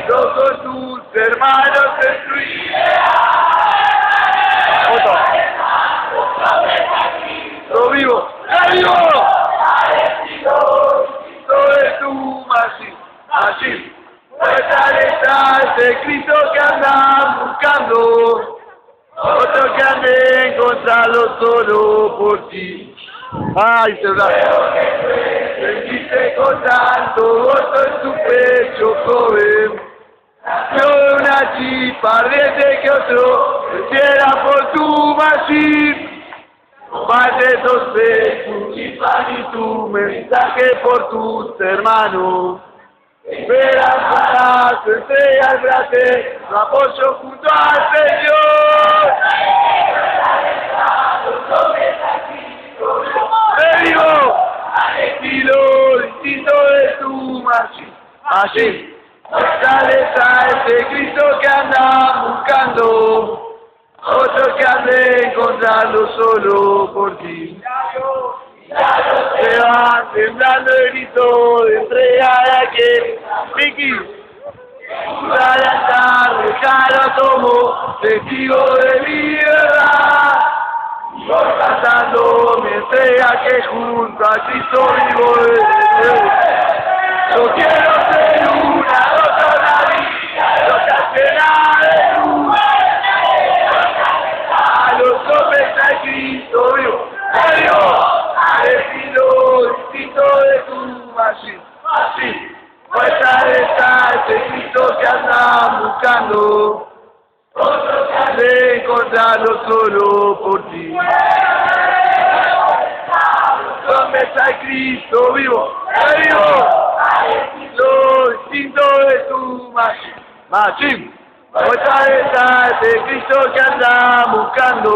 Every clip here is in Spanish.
Todos tus hermanos destruirán. ¡Lo vivo! ¡Lo vivo! Todo es tu machín. Fortaleza de Cristo que andan buscando. Otro que ande encontrarlo solo por ti. ¡Ay, celular! Vendiste con tanto gozo en tu pecho, joven. Nació una chispa ardiente que otro prefiera por tu machín. Comparte tu chispa y tu mensaje por tus hermanos. Esperanza, tu estrella al frate, tu apoyo junto al Señor. ¡Me vivo! Al estilo distinto de tu machín. Fortaleza ese Cristo que anda buscando. Otro que ande encontrando solo por ti. Se va temblando el grito de entregar a aquel Vicky. Para la tarde ya lo tomo, testigo de mi verdad. Voy cantando mi entrega que junto a Cristo vivo de nuevo. Yo quiero ser una rosa vida, rosa llena de luz. A los hombres a Cristo vivo, al estilo distinto de tu machín. Fuerza está ese Cristo que andan buscando. Otros que han de encontrarlo solo por ti. ¿Dónde está Cristo vivo? Al estilo distinto de tu machín. Fuerza está ese Cristo que anda buscando.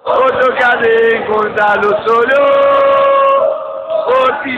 Otro que han de encontrarlo solo por ti.